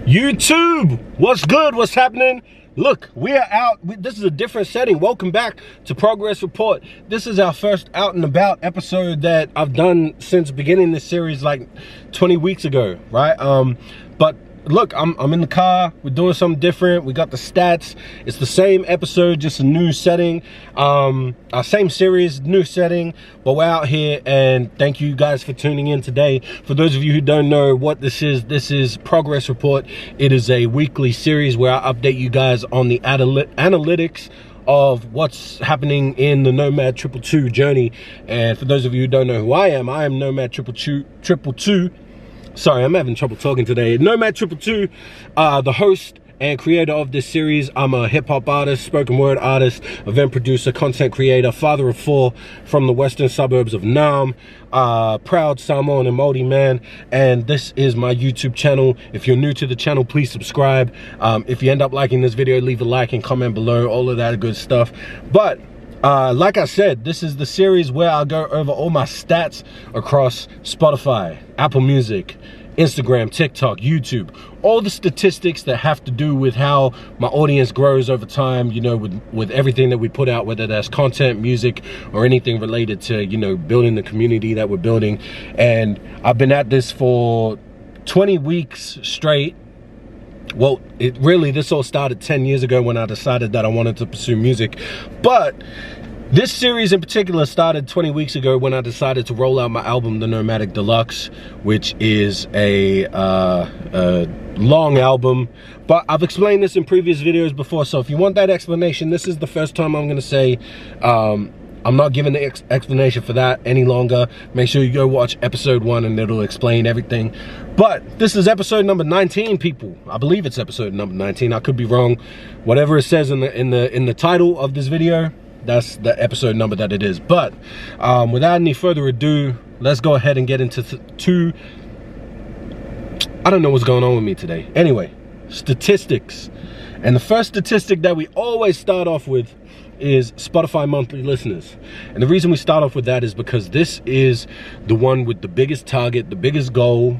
YouTube, what's good? What's happening? Look, we are out. This is a different setting. Welcome back to Progress Report. This is our first out and about episode that I've done since beginning this series like 20 weeks ago, right? But look, I'm in the car. We're doing something different. We got the stats. It's the same episode, just a new setting. Our same series, new setting, but we're out here, and thank you guys for tuning in today. For those of you who don't know what this is Progress Report. It is a weekly series where I update you guys on the analytics of what's happening in the Nomad222 journey. And for those of you who don't know who I am Nomad222. Sorry, I'm having trouble talking today. Nomad222, the host and creator of this series. I'm a hip-hop artist, spoken word artist, event producer, content creator, father of 4 from the western suburbs of Naarm, proud Samoan and Māori man, and this is my YouTube channel. If you're new to the channel, please subscribe. If you end up liking this video, leave a like and comment below, all of that good stuff. But like I said, this is the series where I'll go over all my stats across Spotify, Apple Music, Instagram, TikTok, YouTube, all the statistics that have to do with how my audience grows over time, you know, with everything that we put out, whether that's content, music, or anything related to, you know, building the community that we're building. And I've been at this for 20 weeks straight. Well, this all started 10 years ago when I decided that I wanted to pursue music. But this series in particular started 20 weeks ago when I decided to roll out my album, the NOMADIC DELUXE, which is a long album. But I've explained this in previous videos before, so if you want that explanation, this is the first time I'm gonna say I'm not giving the explanation for that any longer. Make sure you go watch episode 1 and it'll explain everything. But this is episode number 19, people. I believe it's episode number 19. I could be wrong. Whatever it says in the title of this video, that's the episode number that it is. But without any further ado, let's go ahead and get into I don't know what's going on with me today. Anyway, statistics. And the first statistic that we always start off with is Spotify monthly listeners. And the reason we start off with that is because this is the one with the biggest target, the biggest goal.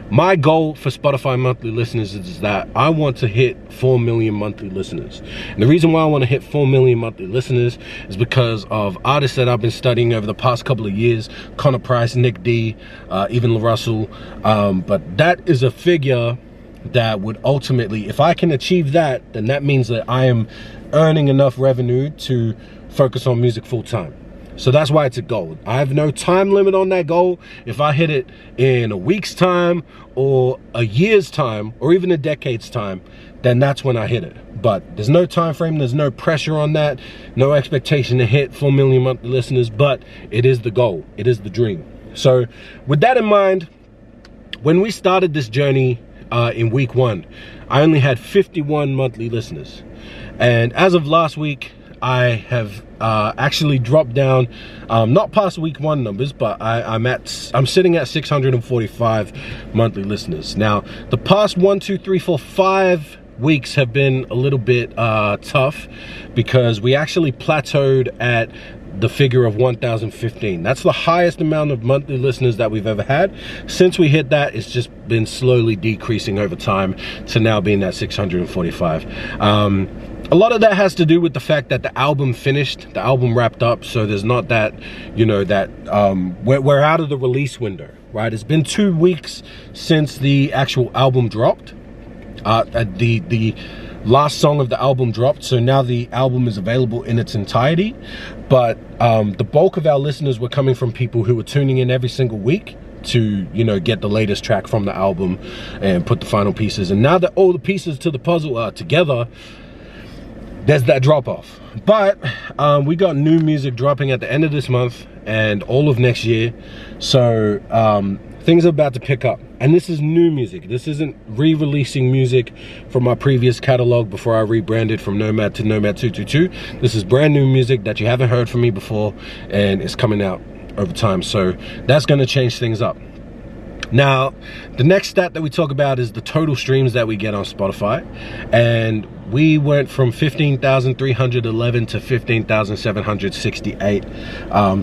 My goal for Spotify monthly listeners is that I want to hit 4 million monthly listeners. And the reason why I want to hit 4 million monthly listeners is because of artists that I've been studying over the past couple of years: Connor Price, Nick D, even LaRussell. But that is a figure that would ultimately, if I can achieve that, then that means that I am earning enough revenue to focus on music full time. So that's why it's a goal. I have no time limit on that goal. If I hit it in a week's time or a year's time or even a decade's time, then that's when I hit it. But there's no time frame, there's no pressure on that, no expectation to hit 4 million monthly listeners, but it is the goal, it is the dream. So with that in mind, when we started this journey in week 1, I only had 51 monthly listeners. And as of last week, I have actually dropped down, not past week 1 numbers, but I'm sitting at 645 monthly listeners. Now, the past 1, 2, 3, 4, 5 weeks have been a little bit tough because we actually plateaued at the figure of 1,015. That's the highest amount of monthly listeners that we've ever had. Since we hit that, it's just been slowly decreasing over time to now being at 645. A lot of that has to do with the fact that the album finished, the album wrapped up, so there's not that, you know, that we're out of the release window, right? It's been 2 weeks since the actual album dropped. The last song of the album dropped, so now the album is available in its entirety. But the bulk of our listeners were coming from people who were tuning in every single week to, you know, get the latest track from the album and put the final pieces. And now that all the pieces to the puzzle are together, there's that drop off. But we got new music dropping at the end of this month and all of next year. So things are about to pick up. And this is new music. This isn't re-releasing music from my previous catalog before I rebranded from Nomad to Nomad222. This is brand new music that you haven't heard from me before, and it's coming out over time. So that's gonna change things up. Now, the next stat that we talk about is the total streams that we get on Spotify. And we went from 15,311 to 15,768.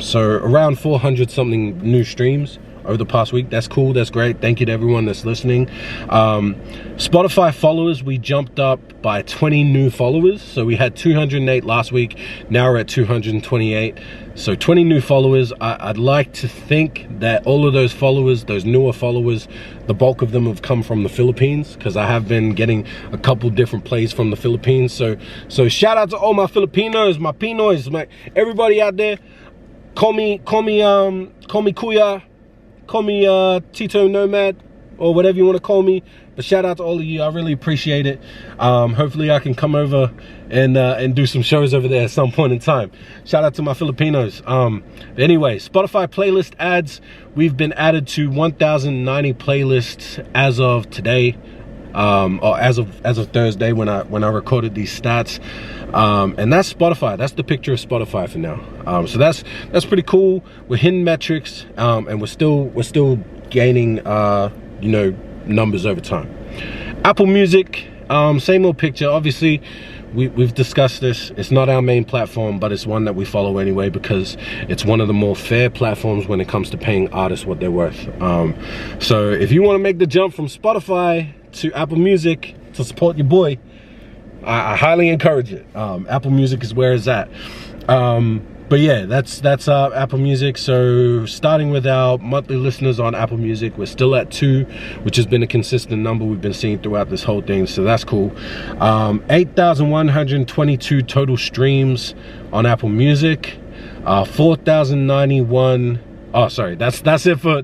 So around 400 something new streams over the past week. That's cool, that's great. Thank you to everyone that's listening. Spotify followers, we jumped up by 20 new followers. So we had 208 last week, now we're at 228. So 20 new followers. I'd like to think that all of those followers, those newer followers, the bulk of them have come from the Philippines, because I have been getting a couple different plays from the Philippines. So shout out to all my Filipinos, my Pinoys, everybody out there. Call me Kuya, call me Tito Nomad, or whatever you want to call me. But shout out to all of you, I really appreciate it. Hopefully I can come over and do some shows over there at some point in time. Shout out to my Filipinos. Anyway, Spotify playlist ads, we've been added to 1,090 playlists as of today, or as of Thursday when I recorded these stats. And that's Spotify. That's the picture of Spotify for now. So that's pretty cool. We're hitting metrics, and we're still gaining you know, numbers over time. Apple Music, same old picture. Obviously we've discussed this. It's not our main platform, but it's one that we follow anyway, because it's one of the more fair platforms when it comes to paying artists what they're worth. So if you want to make the jump from Spotify to Apple Music to support your boy, I highly encourage it. Apple Music is where it's at. But yeah, that's Apple Music. So starting with our monthly listeners on Apple Music, we're still at 2, which has been a consistent number we've been seeing throughout this whole thing. So that's cool. 8,122 total streams on Apple Music. 4,091. Oh, sorry, that's it for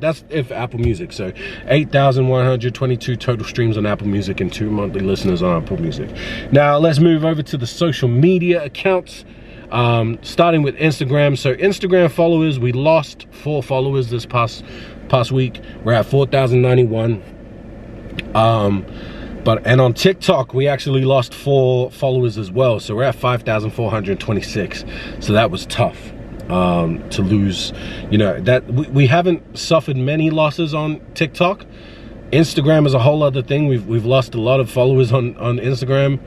Apple Music. So 8,122 total streams on Apple Music and 2 monthly listeners on Apple Music. Now let's move over to the social media accounts. Starting with Instagram. So Instagram followers, we lost 4 followers this past week. We're at 4,091. And on TikTok we actually lost 4 followers as well. So we're at 5,426. So that was tough. To lose, you know, that we haven't suffered many losses on TikTok. Instagram is a whole other thing. We've lost a lot of followers on Instagram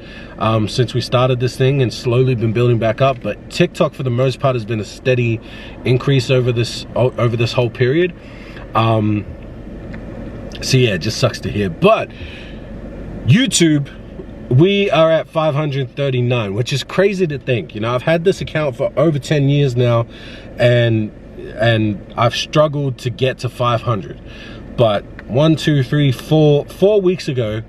since we started this thing, and slowly been building back up. But TikTok for the most part has been a steady increase over this whole period. So yeah, it just sucks to hear. But YouTube, we are at 539, which is crazy to think. You know, I've had this account for over 10 years now, and I've struggled to get to 500. But 4 weeks ago,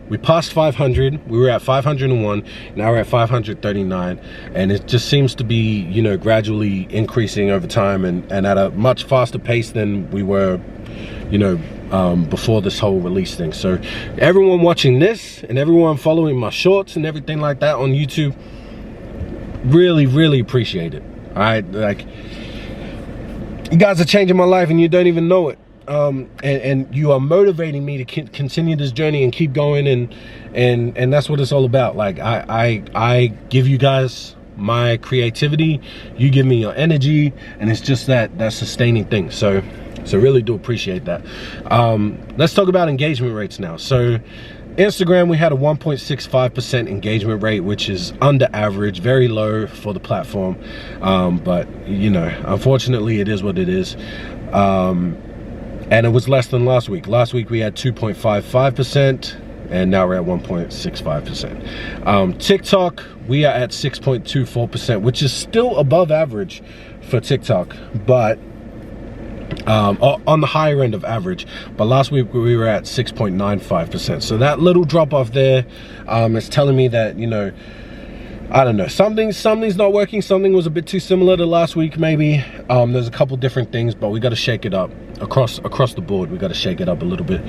we passed 500. We were at 501. Now we're at 539, and it just seems to be, you know, gradually increasing over time, and at a much faster pace than we were, you know, before this whole release thing. So everyone watching this and everyone following my shorts and everything like that on YouTube, really appreciate it. All right, like, you guys are changing my life and you don't even know it. And you are motivating me to continue this journey and keep going, and that's what it's all about. Like, I give you guys my creativity, you give me your energy, and it's just that sustaining thing. So really do appreciate that. Let's talk about engagement rates now. So Instagram, we had a 1.65% engagement rate, which is under average, very low for the platform. But you know, unfortunately it is what it is. And it was less than last week. Last week we had 2.55%, and now we're at 1.65%. TikTok, we are at 6.24%, which is still above average for TikTok, but on the higher end of average. But last week we were at 6.95%. So that little drop off there is telling me that, you know, I don't know, something's not working. Something was a bit too similar to last week, maybe. There's a couple different things, but we got to shake it up across the board. We got to shake it up a little bit.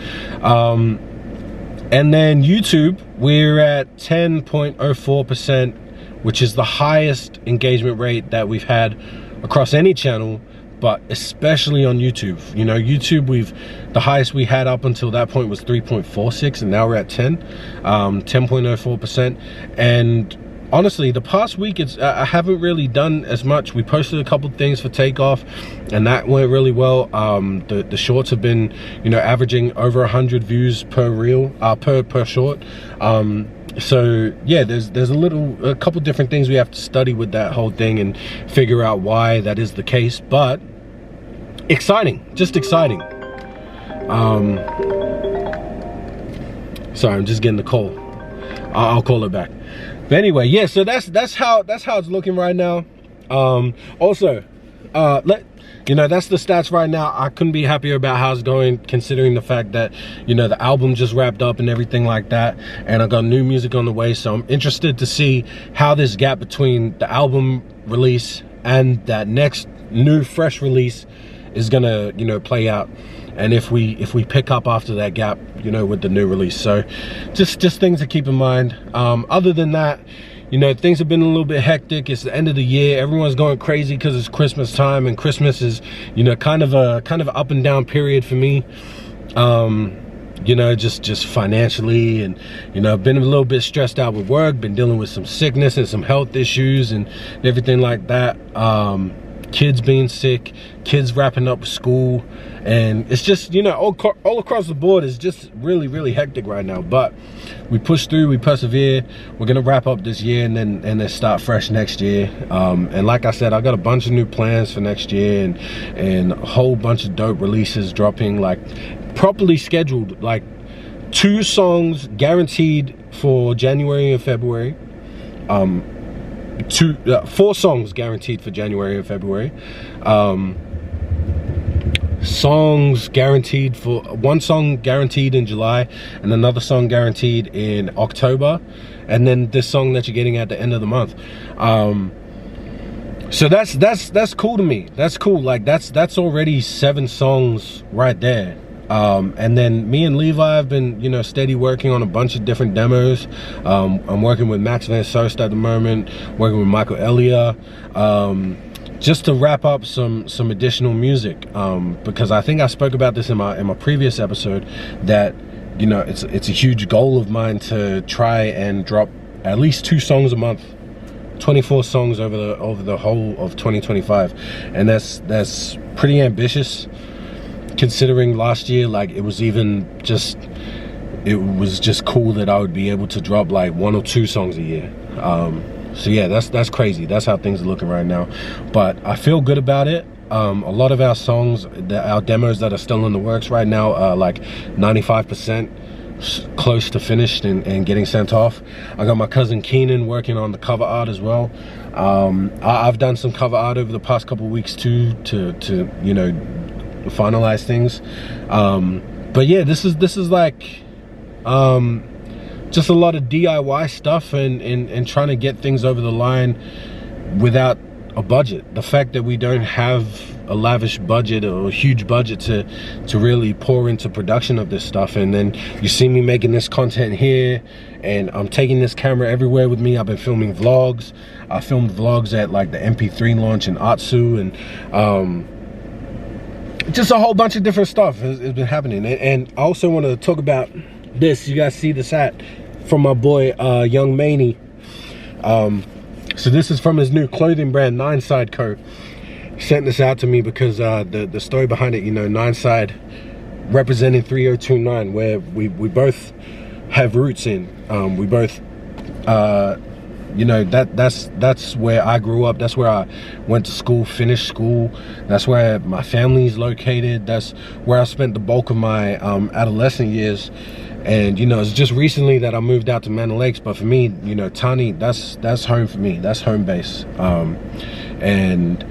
And then YouTube, we're at 10.04%, which is the highest engagement rate that we've had across any channel, but especially on YouTube. You know, YouTube, the highest we had up until that point was 3.46, and now we're at 10.04%. And honestly, the past week, I haven't really done as much. We posted a couple things for Takeoff, and that went really well. The shorts have been, you know, averaging over 100 views per reel, per short. So yeah, there's a couple different things we have to study with that whole thing and figure out why that is the case. But exciting, just exciting. Sorry, I'm just getting the call. I'll call it back. But anyway, yeah, so that's how it's looking right now. Also, that's the stats right now. I couldn't be happier about how it's going, considering the fact that, the album just wrapped up and everything like that, and I got new music on the way. So I'm interested to see how this gap between the album release and that next new fresh release is gonna, play out, and if we pick up after that gap, with the new release. So just things to keep in mind. Other than that, things have been a little bit hectic. It's the end of the year. Everyone's going crazy because it's Christmas time, and Christmas is, kind of a up and down period for me. Just financially, and I've been a little bit stressed out with work, been dealing with some sickness and some health issues and everything like that. Kids being sick, kids wrapping up school, and it's just, all across the board is just really hectic right now. But we push through, we persevere. We're gonna wrap up this year and then start fresh next year. And like I said, I got a bunch of new plans for next year, and a whole bunch of dope releases dropping, like properly scheduled, like 2 songs guaranteed for January and February. 4 songs guaranteed for January and February. Songs guaranteed for 1 song guaranteed in July, and another song guaranteed in October, and then this song that you're getting at the end of the month. So that's cool to me. That's cool. Like that's already 7 songs right there. And then me and Levi have been, steady working on a bunch of different demos. I'm working with Max Van Soest at the moment, working with Michael Elia, just to wrap up some additional music, because I think I spoke about this in my previous episode, that it's a huge goal of mine to try and drop at least 2 songs a month, 24 songs over the whole of 2025, and that's pretty ambitious, considering last year, like, it was just cool that I would be able to drop like 1 or 2 songs a year. So yeah, that's crazy. That's how things are looking right now, but I feel good about it. A lot of our songs, our demos that are still in the works right now, are like 95% close to finished and getting sent off. I got my cousin Keenan working on the cover art as well. I've done some cover art over the past couple weeks too, to finalize things. But yeah, this is like just a lot of DIY stuff and trying to get things over the line without a budget. The fact that we don't have a lavish budget or a huge budget to really pour into production of this stuff, and then you see me making this content here, and I'm taking this camera everywhere with me. I've been filming vlogs. I filmed vlogs at like the MP3 launch in Atsu, and just a whole bunch of different stuff has been happening. And I also want to talk about this. You guys see this hat from my boy Young Maney. So this is from his new clothing brand, 9 Side Co. He sent this out to me because the story behind it, 9 Side representing 3029, where we both have roots in. We both that's where I grew up. That's where I went to school, finished school. That's where my family's located. That's where I spent the bulk of my adolescent years. And it's just recently that I moved out to Manor Lakes, but for me, Tani, that's home for me. That's home base. And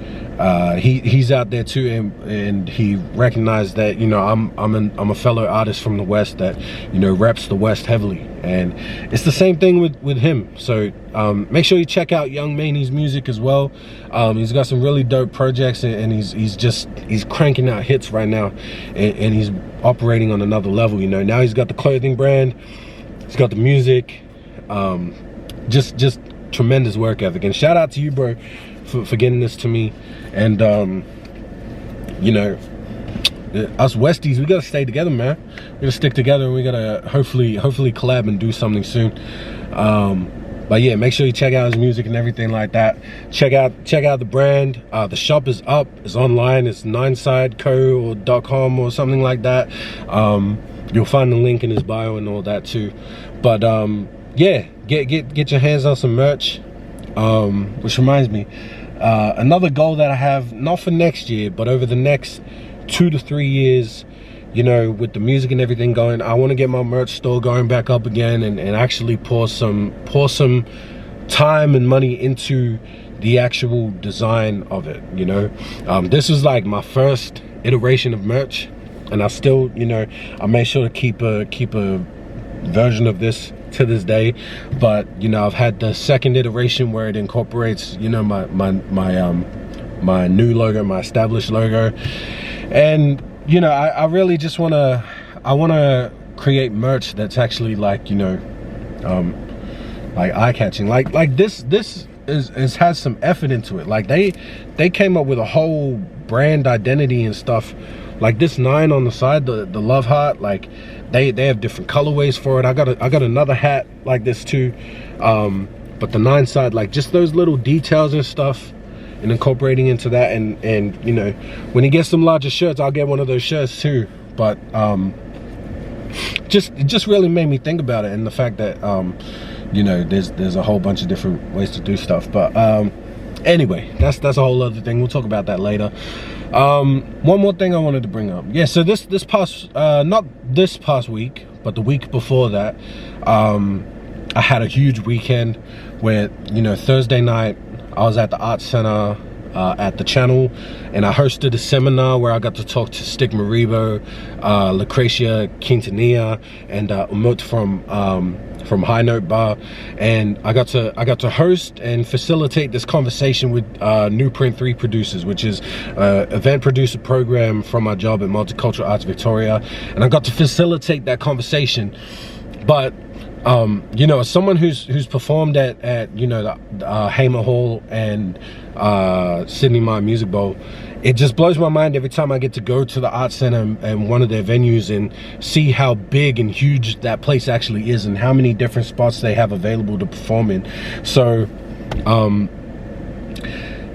he's out there too, and he recognized that I'm a fellow artist from the West that reps the West heavily, and it's the same thing with him. So make sure you check out Young Maney's music as well. He's got some really dope projects, and he's cranking out hits right now, and he's operating on another level. Now he's got the clothing brand, he's got the music, just tremendous work ethic. And shout out to you, bro, for getting this to me. And us Westies, we gotta stay together, man. We gotta stick together, and we gotta hopefully collab and do something soon. But yeah, make sure you check out his music and everything like that. Check out the brand. The shop is up, it's online, it's 9sideco.com or something like that. You'll find the link in his bio and all that too. But yeah, get your hands on some merch. Which reminds me, Another goal that I have, not for next year, but over the next 2 to 3 years, you know, with the music and everything going, I want to get my merch store going back up again, and actually pour some time and money into the actual design of it, you know. This is like my first iteration of merch, and I still, you know, I made sure to keep a version of this to this day. But you know, I've had the second iteration where it incorporates, you know, my new logo, my established logo. And you know, I really just want to create merch that's actually like, you know, like eye-catching, like this has some effort into it. Like they came up with a whole brand identity and stuff. Like this 9 on the side, the love heart, like they have different colorways for it. I got another hat like this too, but the 9 side, like just those little details and stuff, and incorporating into that. And you know, when he gets some larger shirts, I'll get one of those shirts too. But it just really made me think about it, and the fact that you know, there's a whole bunch of different ways to do stuff. But anyway, that's a whole other thing. We'll talk about that later. One more thing I wanted to bring up. Yeah, so this past not this past week, but the week before that, I had a huge weekend where, you know, Thursday night I was at the Art Center at the channel, and I hosted a seminar where I got to talk to Stick Maribo, Lucretia Quintanilla, and Umut from High Note Bar. And I got to host and facilitate this conversation with New Print 3 producers, which is event producer program from my job at Multicultural Arts Victoria. And I got to facilitate that conversation. But you know, as someone who's performed at you know, the Hamer Hall and Sydney Mine Music Bowl, it just blows my mind every time I get to go to the Art Center and one of their venues and see how big and huge that place actually is, and how many different spots they have available to perform in. So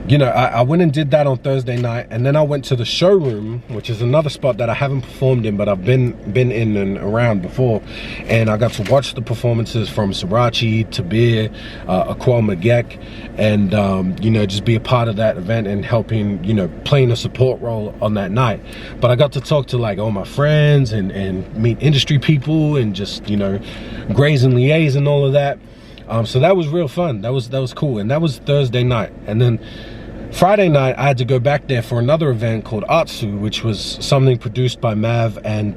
you know, I went and did that on Thursday night, and then I went to the showroom, which is another spot that I haven't performed in, but I've been in and around before. And I got to watch the performances from Srirachi, Tabir, Aqua Magek, and you know, just be a part of that event and helping, you know, playing a support role on that night. But I got to talk to like all my friends and meet industry people, and just, you know, graze and liaise and all of that. So that was real fun. That was cool. And that was Thursday night. And then Friday night I had to go back there for another event called Artsu, which was something produced by Mav and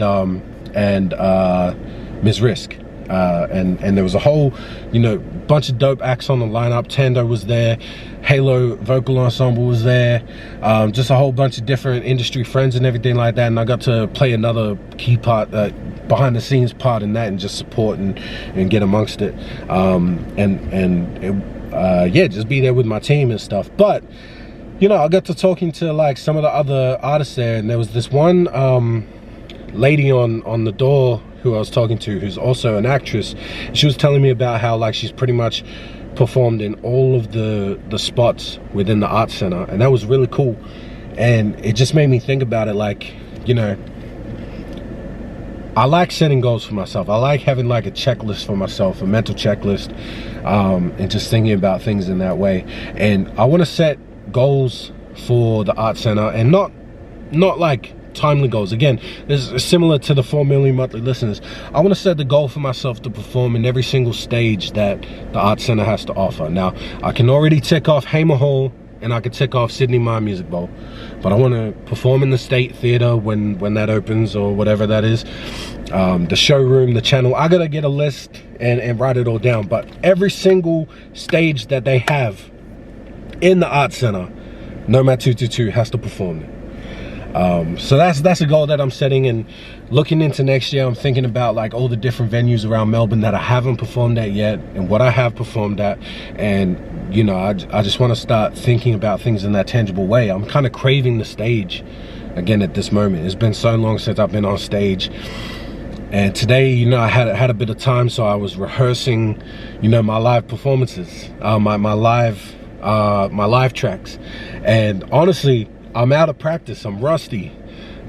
Ms. Risk. And there was a whole, you know, bunch of dope acts on the lineup. Tando was there, Halo Vocal Ensemble was there, just a whole bunch of different industry friends and everything like that. And I got to play another key part, behind the scenes part in that, and just support and get amongst it, yeah, just be there with my team and stuff. But you know, I got to talking to like some of the other artists there, and there was this one lady on the door who I was talking to, who's also an actress. She was telling me about how like she's pretty much performed in all of the spots within the Art Center, and that was really cool. And it just made me think about it, like, you know, I like setting goals for myself. I like having like a checklist for myself, a mental checklist, and just thinking about things in that way. And I want to set goals for the Art Center, and not like timely goals. Again, this is similar to the 4 million monthly listeners. I want to set the goal for myself to perform in every single stage that the Art Center has to offer. Now, I can already tick off Hamer Hall, and I can tick off Sydney Mine Music Bowl, but I want to perform in the State Theatre when that opens, or whatever that is. The showroom, the channel, I gotta get a list and write it all down. But every single stage that they have in the Art Center, Nomad222 has to perform it. So that's a goal that I'm setting. And looking into next year, I'm thinking about like all the different venues around Melbourne that I haven't performed at yet, and what I have performed at. And you know, I just want to start thinking about things in that tangible way. I'm kind of craving the stage again at this moment. It's been so long since I've been on stage. And today, you know, I had a bit of time, so I was rehearsing, you know, my live performances, my live tracks. And honestly, I'm out of practice. I'm rusty,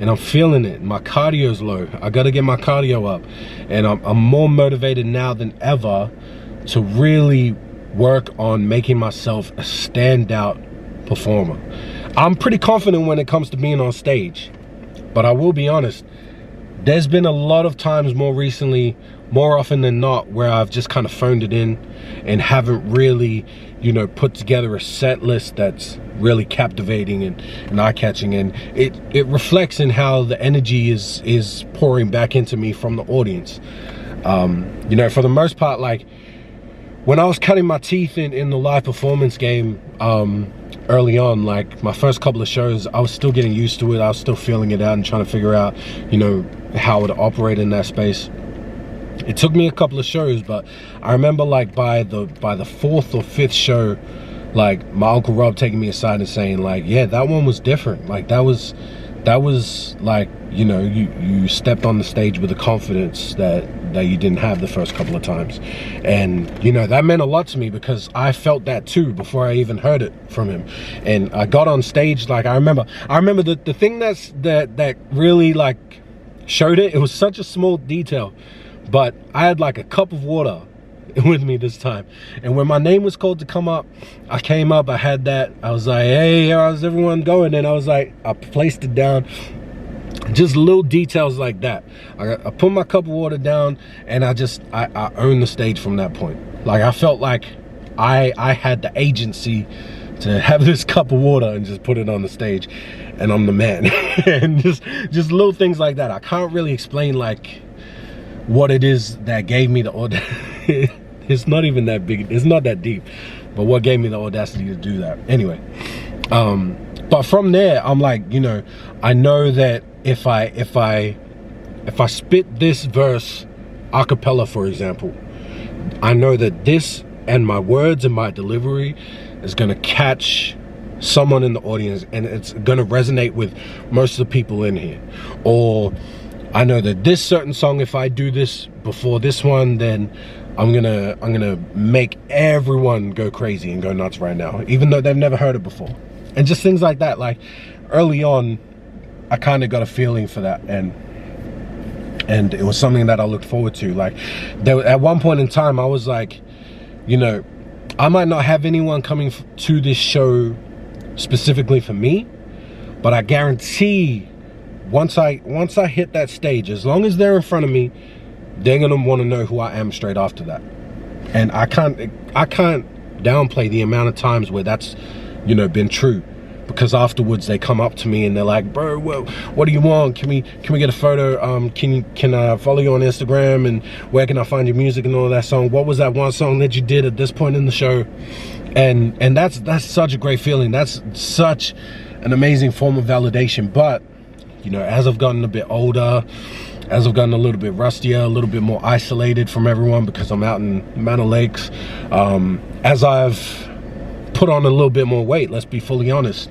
and I'm feeling it. My cardio's low. I gotta get my cardio up, and I'm more motivated now than ever to really work on making myself a standout performer. I'm pretty confident when it comes to being on stage, but I will be honest, there's been a lot of times more recently, more often than not, where I've just kind of phoned it in and haven't really, you know, put together a set list that's really captivating and eye-catching, and it reflects in how the energy is pouring back into me from the audience. You know, for the most part, like when I was cutting my teeth in the live performance game early on, like my first couple of shows, I was still getting used to it. I was still feeling it out and trying to figure out, you know, how to operate in that space. It took me a couple of shows, but I remember like by the fourth or fifth show, like my Uncle Rob taking me aside and saying like, yeah, that one was different. Like that was like, you know, you stepped on the stage with a confidence that you didn't have the first couple of times. And you know, that meant a lot to me because I felt that too before I even heard it from him. And I got on stage, like I remember the thing that really like showed it. It was such a small detail, but I had like a cup of water with me this time, and when my name was called to come up, I came up, I had that, I was like, hey, how's everyone going? And I was like, I placed it down. Just little details like that. I put my cup of water down, and I owned the stage from that point. Like I felt like I had the agency to have this cup of water and just put it on the stage, and I'm the man. And just little things like that. I can't really explain like what it is that gave me the audacity. It's not even that big, it's not that deep, but what gave me the audacity to do that anyway. But from there, I'm like, you know, I know that if I spit this verse a cappella, for example, I know that this and my words and my delivery is gonna catch someone in the audience, and it's gonna resonate with most of the people in here. Or I know that this certain song, if I do this before this one, then I'm gonna make everyone go crazy and go nuts right now, even though they've never heard it before. And just things like that. Like early on, I kind of got a feeling for that, and it was something that I looked forward to. Like at one point in time, I was like, you know, I might not have anyone coming to this show specifically for me, but I guarantee once I hit that stage, as long as they're in front of me, they're gonna want to know who I am straight after that. And I can't downplay the amount of times where that's, you know, been true, because afterwards they come up to me and they're like, bro, well, what do you want? Can we get a photo? Can I follow you on Instagram, and where can I find your music and all that song? What was that one song that you did at this point in the show? And that's such a great feeling. That's such an amazing form of validation. But you know, as I've gotten a bit older, as I've gotten a little bit rustier, a little bit more isolated from everyone because I'm out in Manor Lakes, as I've put on a little bit more weight, let's be fully honest,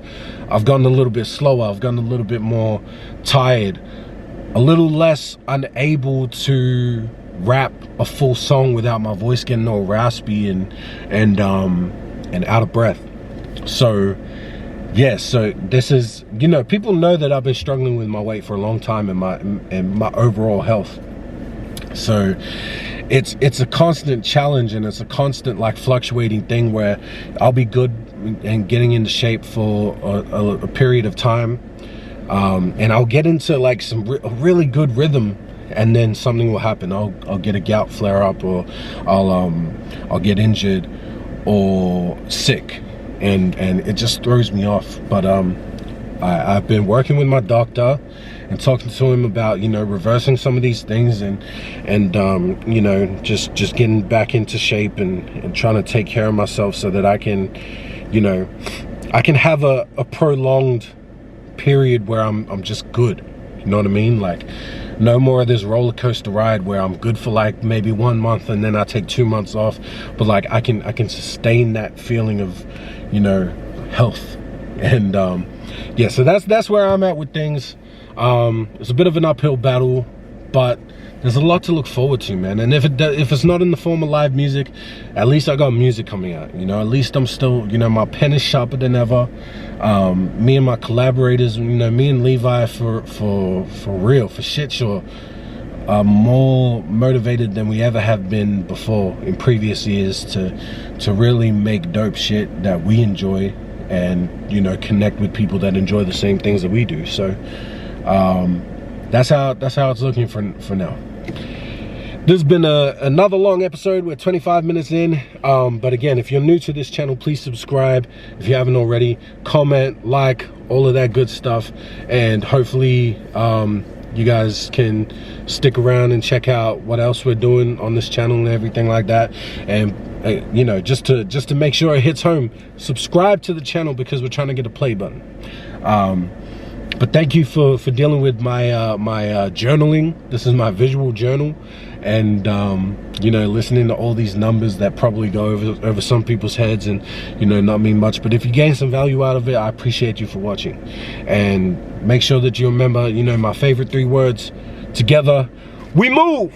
I've gotten a little bit slower, I've gotten a little bit more tired, a little less unable to rap a full song without my voice getting all raspy and out of breath. So yeah, so this is, you know, people know that I've been struggling with my weight for a long time and my overall health. So it's a constant challenge, and it's a constant like fluctuating thing where I'll be good and getting into shape for a period of time, and I'll get into like a really good rhythm, and then something will happen. I'll get a gout flare up, or I'll get injured or sick, and it just throws me off. But I've been working with my doctor and talking to him about, you know, reversing some of these things, and you know, just getting back into shape and trying to take care of myself so that I can, you know, I can have a prolonged period where I'm just good. You know what I mean? Like no more of this roller coaster ride where I'm good for like maybe 1 month and then I take 2 months off, but like I can sustain that feeling of, you know, health. And yeah, so that's where I'm at with things. It's a bit of an uphill battle, but there's a lot to look forward to, man. And if it's not in the form of live music, at least I got music coming out, you know. At least I'm still, you know, my pen is sharper than ever. Me and my collaborators, you know, me and Levi, for real, for shit sure, are more motivated than we ever have been before in previous years to really make dope shit that we enjoy and, you know, connect with people that enjoy the same things that we do. So that's how it's looking for now. This has been another long episode. We're 25 minutes in. But again, if you're new to this channel, please subscribe. If you haven't already, comment, like, all of that good stuff. And hopefully you guys can stick around and check out what else we're doing on this channel and everything like that. And you know, just to make sure it hits home, subscribe to the channel, because we're trying to get a play button. But thank you for dealing with my journaling. This is my visual journal, and you know, listening to all these numbers that probably go over some people's heads and, you know, not mean much. But if you gain some value out of it, I appreciate you for watching. And make sure that you remember, you know, my favorite 3 words: together we move.